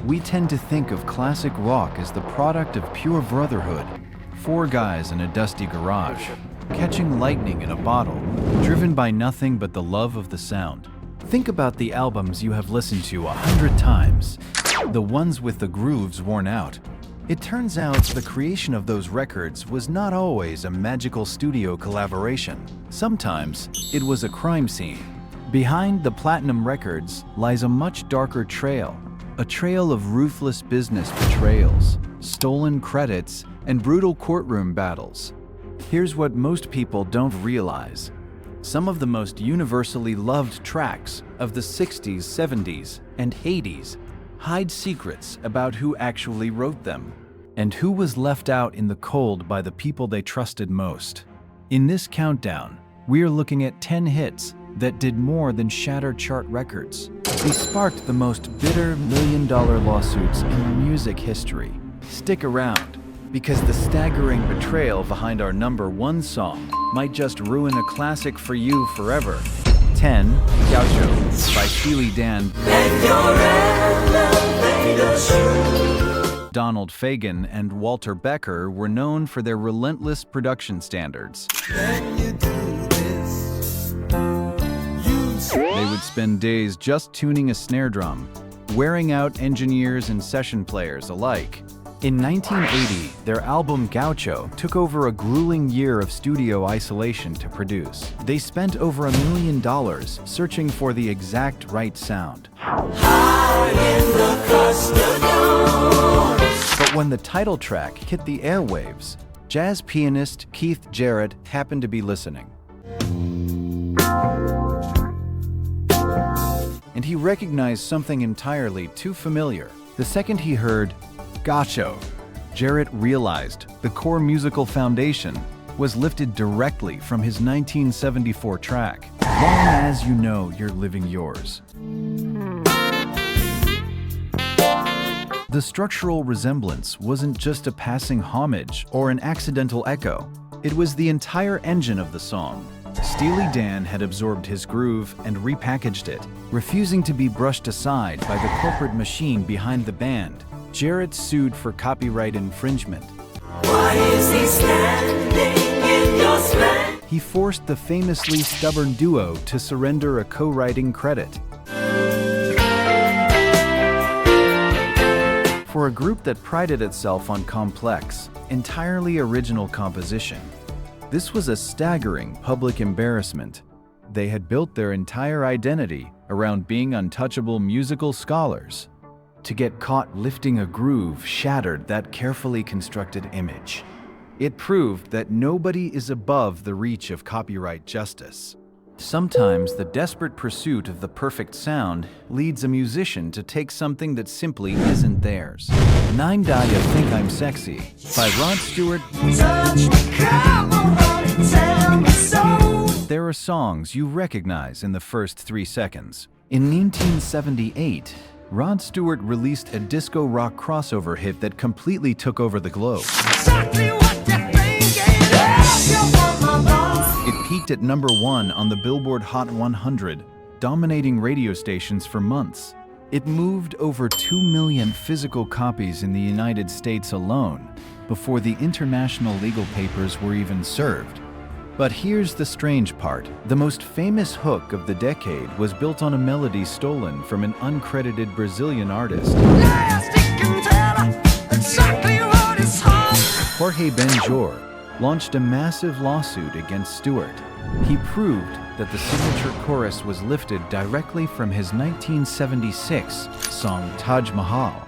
We tend to think of classic rock as the product of pure brotherhood. Four guys in a dusty garage, catching lightning in a bottle, driven by nothing but the love of the sound. Think about the albums you have listened to 100 times, the ones with the grooves worn out. It turns out the creation of those records was not always a magical studio collaboration. Sometimes it was a crime scene. Behind the platinum records lies a much darker trail, a trail of ruthless business betrayals, stolen credits, and brutal courtroom battles. Here's what most people don't realize. Some of the most universally loved tracks of the 60s, 70s, and 80s hide secrets about who actually wrote them and who was left out in the cold by the people they trusted most. In this countdown, we're looking at 10 hits that did more than shatter chart records. They sparked the most bitter million-dollar lawsuits in music history. Stick around, because the staggering betrayal behind our #1 song might just ruin a classic for you forever. 10. Gaucho by Steely Dan. Donald Fagen and Walter Becker were known for their relentless production standards. They would spend days just tuning a snare drum, wearing out engineers and session players alike. In 1980, their album Gaucho took over a grueling year of studio isolation to produce. They spent over $1 million searching for the exact right sound. But when the title track hit the airwaves, jazz pianist Keith Jarrett happened to be listening. And he recognized something entirely too familiar. The second he heard Gaucho, Jarrett realized the core musical foundation was lifted directly from his 1974 track, Long As You Know You're Living Yours. The structural resemblance wasn't just a passing homage or an accidental echo. It was the entire engine of the song. Steely Dan had absorbed his groove and repackaged it, refusing to be brushed aside by the corporate machine behind the band. Jarrett sued for copyright infringement. Why is he standing in your strength? He forced the famously stubborn duo to surrender a co-writing credit. For a group that prided itself on complex, entirely original composition, this was a staggering public embarrassment. They had built their entire identity around being untouchable musical scholars. To get caught lifting a groove shattered that carefully constructed image. It proved that nobody is above the reach of copyright justice. Sometimes the desperate pursuit of the perfect sound leads a musician to take something that simply isn't theirs. 9 Die You Think I'm Sexy by Rod Stewart. There are songs you recognize in the first 3 seconds. In 1978, Rod Stewart released a disco rock crossover hit that completely took over the globe. It peaked at #1 on the Billboard Hot 100, dominating radio stations for months. It moved over 2 million physical copies in the United States alone before the international legal papers were even served. But here's the strange part. The most famous hook of the decade was built on a melody stolen from an uncredited Brazilian artist. Jorge Ben-Jor launched a massive lawsuit against Stewart. He proved that the signature chorus was lifted directly from his 1976 song Taj Mahal.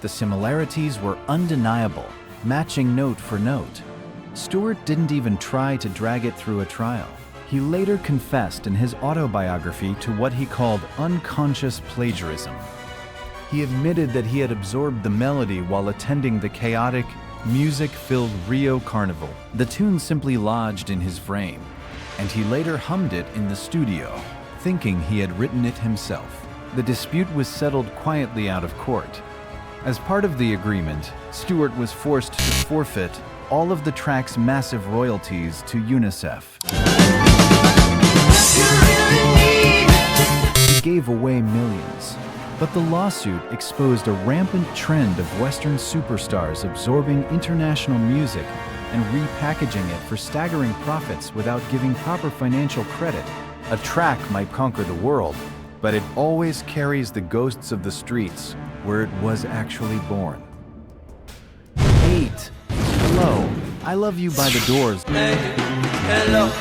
The similarities were undeniable, matching note for note. Stewart didn't even try to drag it through a trial. He later confessed in his autobiography to what he called unconscious plagiarism. He admitted that he had absorbed the melody while attending the chaotic, music-filled Rio Carnival. The tune simply lodged in his brain, and he later hummed it in the studio, thinking he had written it himself. The dispute was settled quietly out of court. As part of the agreement, Stewart was forced to forfeit all of the track's massive royalties to UNICEF. gave away millions. But the lawsuit exposed a rampant trend of Western superstars absorbing international music and repackaging it for staggering profits without giving proper financial credit. A track might conquer the world, but it always carries the ghosts of the streets where it was actually born. 8. Hello, I Love You by The Doors. Hello,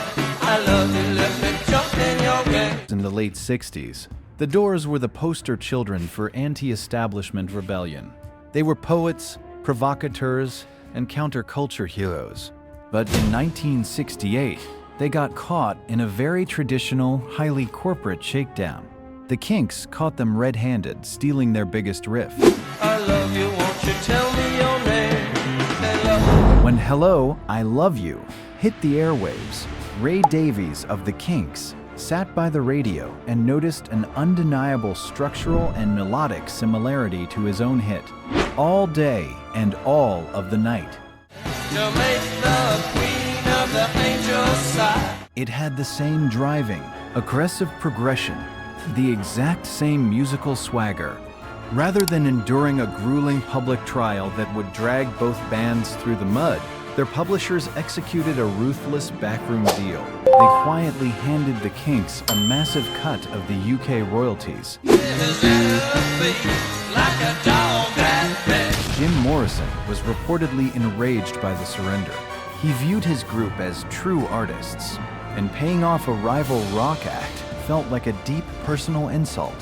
I love you, let me jump in your game. In the late 60s, The Doors were the poster children for anti-establishment rebellion. They were poets, provocateurs, and counterculture heroes. But in 1968, they got caught in a very traditional, highly corporate shakedown. The Kinks caught them red-handed, stealing their biggest riff. I love you, won't you tell me your name? Hello. When Hello, I Love You hit the airwaves, Ray Davies of the Kinks sat by the radio and noticed an undeniable structural and melodic similarity to his own hit, All Day and All of the Night. To make the queen of the angels sigh. It had the same driving, aggressive progression, the exact same musical swagger. Rather than enduring a grueling public trial that would drag both bands through the mud, their publishers executed a ruthless backroom deal. They quietly handed the Kinks a massive cut of the UK royalties. Jim Morrison was reportedly enraged by the surrender. He viewed his group as true artists, and paying off a rival rock act felt like a deep personal insult.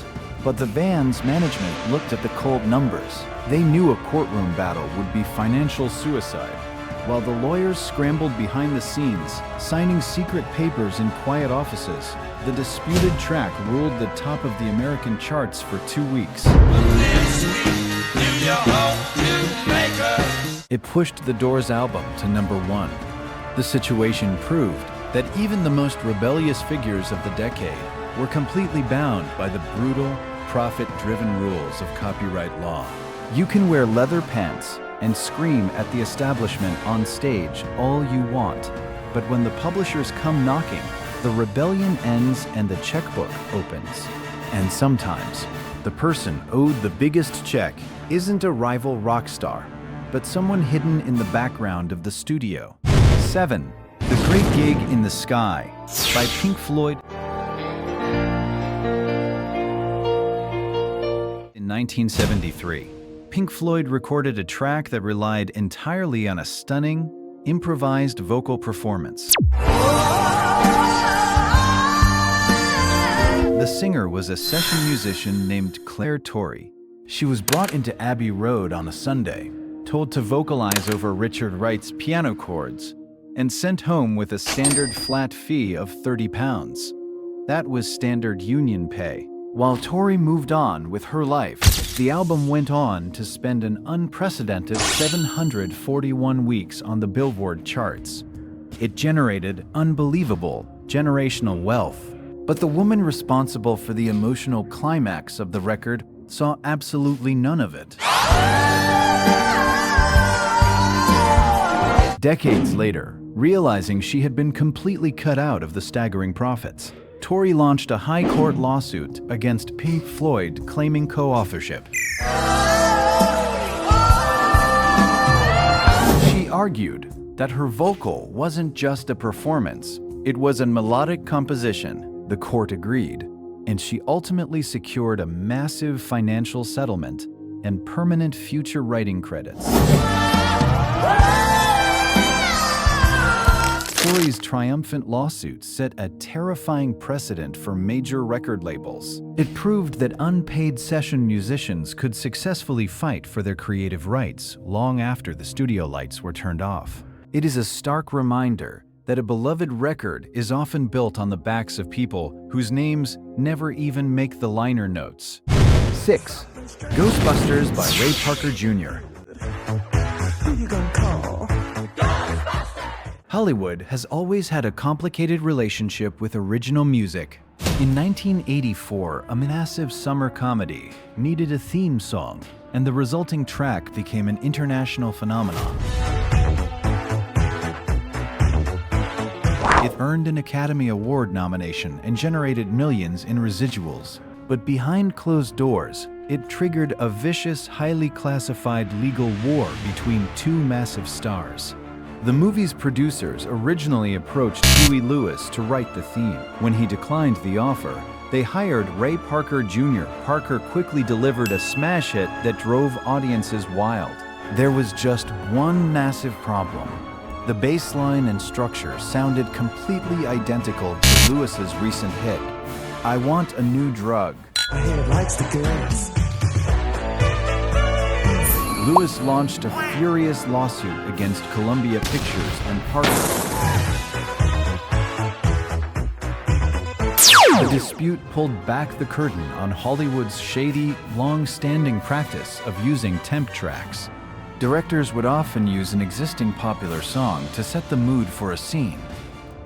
But the band's management looked at the cold numbers. They knew a courtroom battle would be financial suicide. While the lawyers scrambled behind the scenes, signing secret papers in quiet offices, the disputed track ruled the top of the American charts for 2 weeks. It pushed the Doors album to #1. The situation proved that even the most rebellious figures of the decade were completely bound by the brutal, profit-driven rules of copyright law. You can wear leather pants and scream at the establishment on stage all you want, but when the publishers come knocking, the rebellion ends and the checkbook opens. And sometimes, the person owed the biggest check isn't a rival rock star, but someone hidden in the background of the studio. 7. The Great Gig in the Sky by Pink Floyd. In 1973, Pink Floyd recorded a track that relied entirely on a stunning, improvised vocal performance. The singer was a session musician named Claire Torrey. She was brought into Abbey Road on a Sunday, told to vocalize over Richard Wright's piano chords, and sent home with a standard flat fee of £30. That was standard union pay. While Torrey moved on with her life, the album went on to spend an unprecedented 741 weeks on the Billboard charts. It generated unbelievable generational wealth. But the woman responsible for the emotional climax of the record saw absolutely none of it. Decades later, realizing she had been completely cut out of the staggering profits, Torrey launched a high court lawsuit against Pink Floyd claiming co-authorship. She argued that her vocal wasn't just a performance, it was a melodic composition. The court agreed, and she ultimately secured a massive financial settlement and permanent future writing credits. Torrey's triumphant lawsuit set a terrifying precedent for major record labels. It proved that unpaid session musicians could successfully fight for their creative rights long after the studio lights were turned off. It is a stark reminder that a beloved record is often built on the backs of people whose names never even make the liner notes. 6. Ghostbusters by Ray Parker Jr. Who you gonna call? Hollywood has always had a complicated relationship with original music. In 1984, a massive summer comedy needed a theme song, and the resulting track became an international phenomenon. It earned an Academy Award nomination and generated millions in residuals. But behind closed doors, it triggered a vicious, highly classified legal war between two massive stars. The movie's producers originally approached Huey Lewis to write the theme. When he declined the offer, they hired Ray Parker Jr. Parker quickly delivered a smash hit that drove audiences wild. There was just one massive problem. The bass line and structure sounded completely identical to Lewis's recent hit, I Want a New Drug. My head likes the goods. Lewis launched a furious lawsuit against Columbia Pictures and Parker. The dispute pulled back the curtain on Hollywood's shady, long-standing practice of using temp tracks. Directors would often use an existing popular song to set the mood for a scene,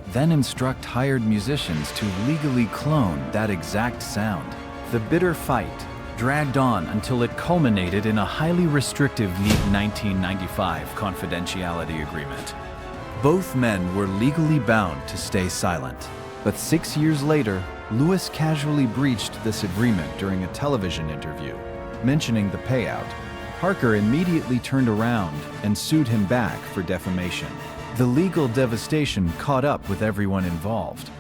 then instruct hired musicians to legally clone that exact sound. The bitter fight dragged on until it culminated in a highly restrictive 1995 confidentiality agreement. Both men were legally bound to stay silent. But 6 years later, Lewis casually breached this agreement during a television interview. Mentioning the payout, Parker immediately turned around and sued him back for defamation. The legal devastation caught up with everyone involved.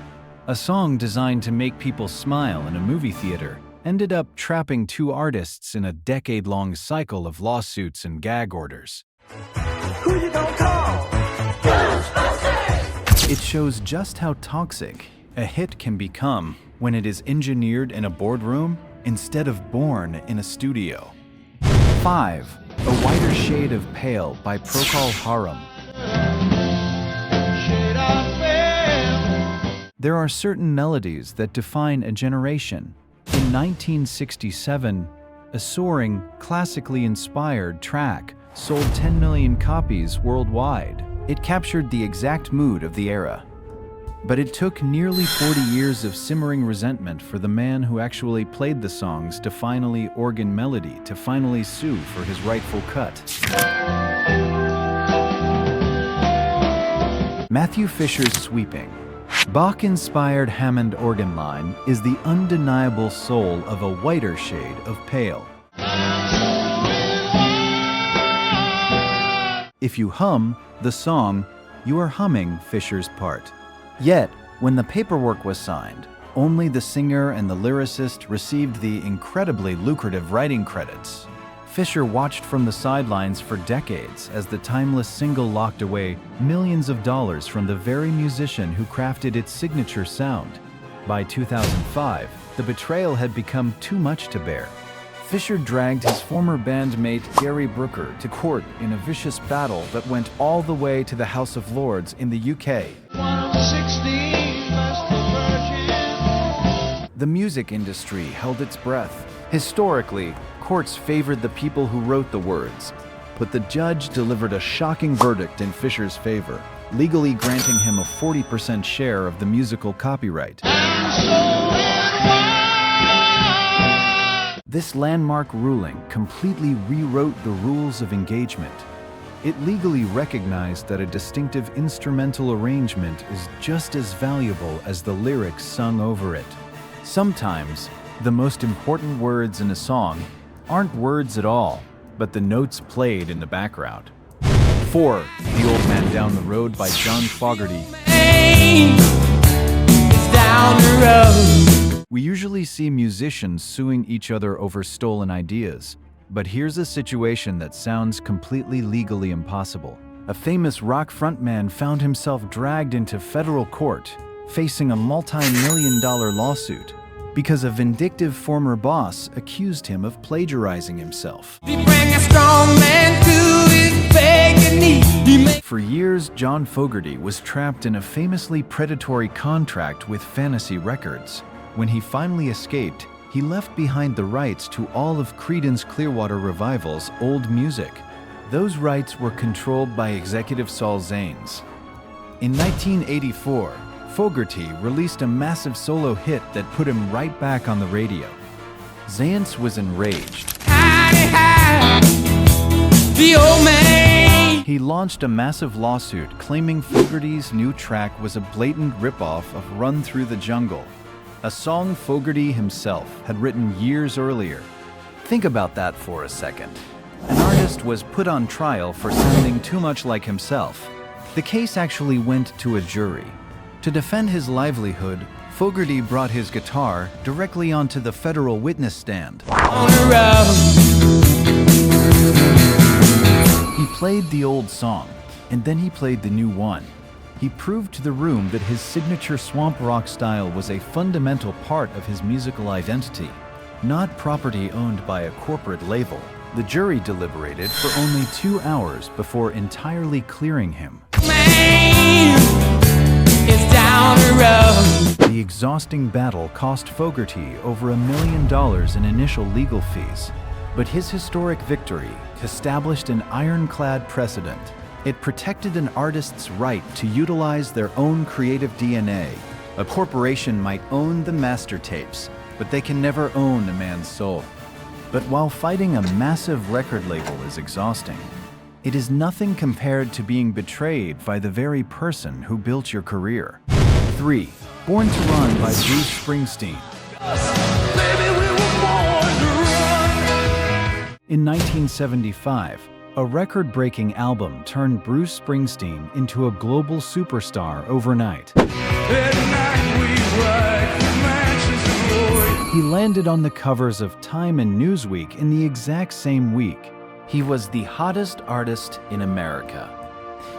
A song designed to make people smile in a movie theater ended up trapping two artists in a decade-long cycle of lawsuits and gag orders. Who you gonna call? It shows just how toxic a hit can become when it is engineered in a boardroom instead of born in a studio. 5. A Whiter Shade of Pale by Procol Harum. There are certain melodies that define a generation. In 1967, a soaring, classically inspired track sold 10 million copies worldwide. It captured the exact mood of the era. But it took nearly 40 years of simmering resentment for the man who actually played the song's definitely organ melody to finally sue for his rightful cut. Matthew Fisher's Sweeping. Bach-inspired Hammond organ line is the undeniable soul of a whiter shade of pale. If you hum the song, you are humming Fisher's part. Yet, when the paperwork was signed, only the singer and the lyricist received the incredibly lucrative writing credits. Fisher watched from the sidelines for decades as the timeless single locked away millions of dollars from the very musician who crafted its signature sound. By 2005, the betrayal had become too much to bear. Fisher dragged his former bandmate Gary Brooker to court in a vicious battle that went all the way to the House of Lords in the UK. The music industry held its breath. Historically, courts favored the people who wrote the words, but the judge delivered a shocking verdict in Fisher's favor, legally granting him a 40% share of the musical copyright. This landmark ruling completely rewrote the rules of engagement. It legally recognized that a distinctive instrumental arrangement is just as valuable as the lyrics sung over it. Sometimes, the most important words in a song aren't words at all, but the notes played in the background. 4. The Old Man Down the Road by John Fogerty. We usually see musicians suing each other over stolen ideas, but here's a situation that sounds completely legally impossible. A famous rock frontman found himself dragged into federal court, facing a multi-million-dollar lawsuit because a vindictive former boss accused him of plagiarizing himself. For years, John Fogerty was trapped in a famously predatory contract with Fantasy Records. When he finally escaped, he left behind the rights to all of Creedence Clearwater Revival's old music. Those rights were controlled by executive Saul Zaentz. In 1984, Fogerty released a massive solo hit that put him right back on the radio. Zaentz was enraged. He launched a massive lawsuit claiming Fogerty's new track was a blatant ripoff of Run Through the Jungle, a song Fogerty himself had written years earlier. Think about that for a second. An artist was put on trial for sounding too much like himself. The case actually went to a jury. To defend his livelihood, Fogerty brought his guitar directly onto the federal witness stand. On the road. He played the old song, and then he played the new one. He proved to the room that his signature swamp rock style was a fundamental part of his musical identity, not property owned by a corporate label. The jury deliberated for only 2 hours before entirely clearing him. Man, it's down the road. The exhausting battle cost Fogerty over $1 million in initial legal fees, but his historic victory established an ironclad precedent. It protected an artist's right to utilize their own creative DNA. A corporation might own the master tapes, but they can never own a man's soul. But while fighting a massive record label is exhausting, it is nothing compared to being betrayed by the very person who built your career. 3. Born to Run by Bruce Springsteen. Baby, we were born to run. In 1975, a record-breaking album turned Bruce Springsteen into a global superstar overnight. At night we ride the mansions of glory. He landed on the covers of Time and Newsweek in the exact same week. He was the hottest artist in America.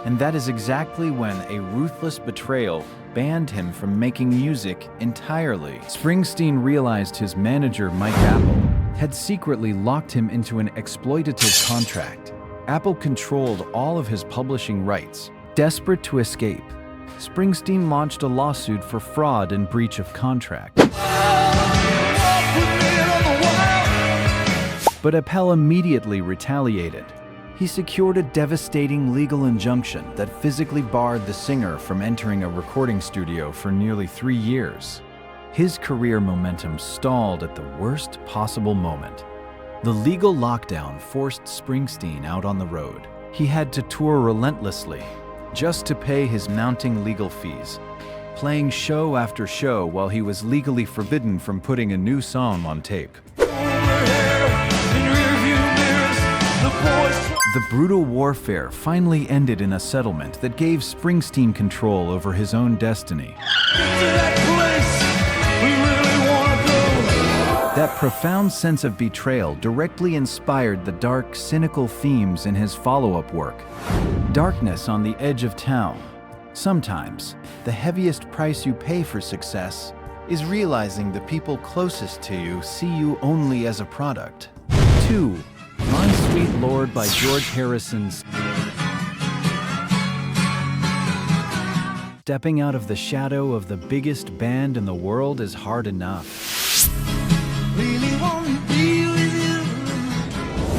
And that is exactly when a ruthless betrayal banned him from making music entirely. Springsteen realized his manager, Mike Apple, had secretly locked him into an exploitative contract. Apple controlled all of his publishing rights. Desperate to escape, Springsteen launched a lawsuit for fraud and breach of contract. But Apple immediately retaliated. He secured a devastating legal injunction that physically barred the singer from entering a recording studio for nearly 3 years. His career momentum stalled at the worst possible moment. The legal lockdown forced Springsteen out on the road. He had to tour relentlessly just to pay his mounting legal fees, playing show after show while he was legally forbidden from putting a new song on tape. The brutal warfare finally ended in a settlement that gave Springsteen control over his own destiny. That profound sense of betrayal directly inspired the dark, cynical themes in his follow-up work. Darkness on the edge of town. Sometimes, the heaviest price you pay for success is realizing the people closest to you see you only as a product. 2. My Sweet Lord by George Harrison. Stepping out of the shadow of the biggest band in the world is hard enough.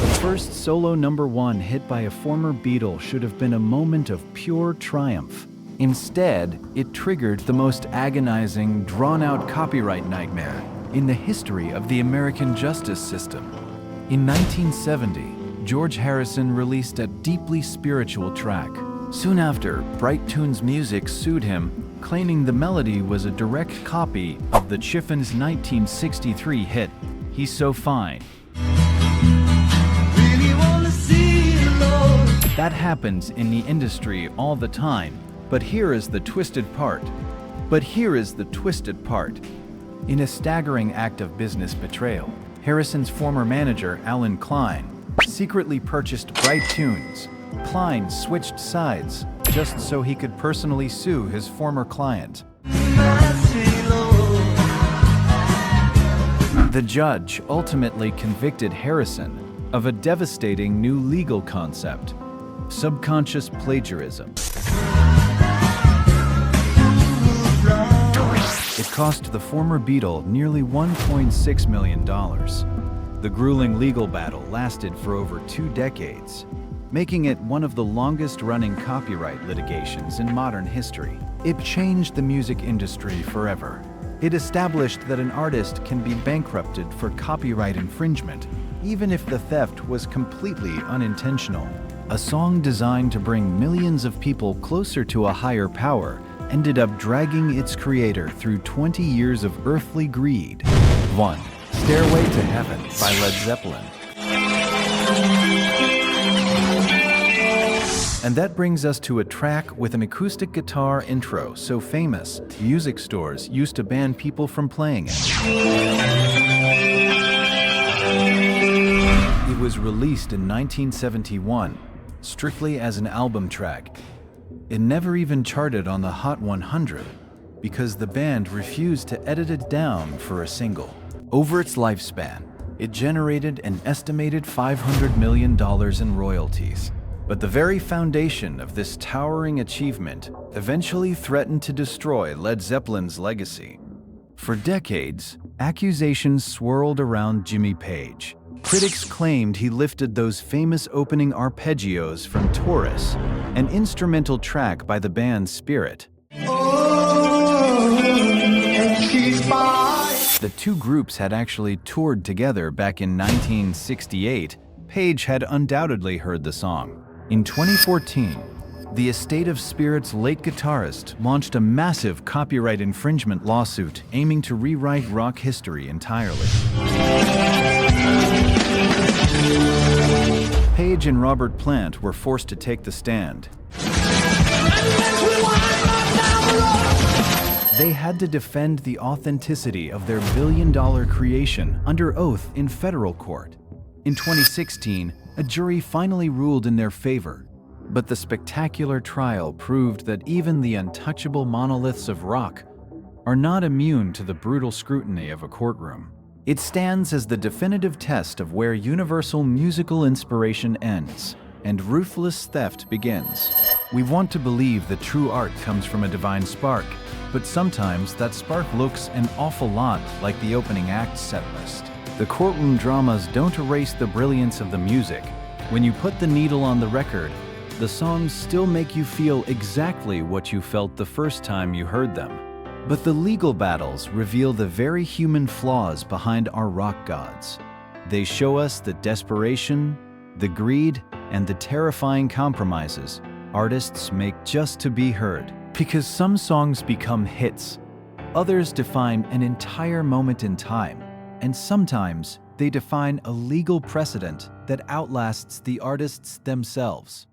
The first solo #1 hit by a former Beatle should have been a moment of pure triumph. Instead, it triggered the most agonizing, drawn-out copyright nightmare in the history of the American justice system. In 1970, George Harrison released a deeply spiritual track. Soon after, Bright Tunes Music sued him, claiming the melody was a direct copy of the Chiffon's 1963 hit, He's So Fine. That happens in the industry all the time, but here is the twisted part. In a staggering act of business betrayal, Harrison's former manager, Alan Klein, secretly purchased Bright Tunes. Klein switched sides just so he could personally sue his former client. The judge ultimately convicted Harrison of a devastating new legal concept: subconscious plagiarism. It cost the former Beatle nearly $1.6 million. The grueling legal battle lasted for over 2 decades, making it one of the longest-running copyright litigations in modern history. It changed the music industry forever. It established that an artist can be bankrupted for copyright infringement, even if the theft was completely unintentional. A song designed to bring millions of people closer to a higher power ended up dragging its creator through 20 years of earthly greed. 1. Stairway to Heaven by Led Zeppelin. And that brings us to a track with an acoustic guitar intro so famous, music stores used to ban people from playing it. It was released in 1971, strictly as an album track. It never even charted on the Hot 100 because the band refused to edit it down for a single. Over its lifespan, it generated an estimated $500 million in royalties. But the very foundation of this towering achievement eventually threatened to destroy Led Zeppelin's legacy. For decades, accusations swirled around Jimmy Page. Critics claimed he lifted those famous opening arpeggios from Taurus, an instrumental track by the band Spirit. The two groups had actually toured together back in 1968. Page had undoubtedly heard the song. In 2014, the estate of Spirit's late guitarist launched a massive copyright infringement lawsuit aiming to rewrite rock history entirely. Page and Robert Plant were forced to take the stand. They had to defend the authenticity of their billion-dollar creation under oath in federal court. In 2016, a jury finally ruled in their favor, but the spectacular trial proved that even the untouchable monoliths of rock are not immune to the brutal scrutiny of a courtroom. It stands as the definitive test of where universal musical inspiration ends and ruthless theft begins. We want to believe that true art comes from a divine spark, but sometimes that spark looks an awful lot like the opening act set list. The courtroom dramas don't erase the brilliance of the music. When you put the needle on the record, the songs still make you feel exactly what you felt the first time you heard them. But the legal battles reveal the very human flaws behind our rock gods. They show us the desperation, the greed, and the terrifying compromises artists make just to be heard. Because some songs become hits, others define an entire moment in time, and sometimes they define a legal precedent that outlasts the artists themselves.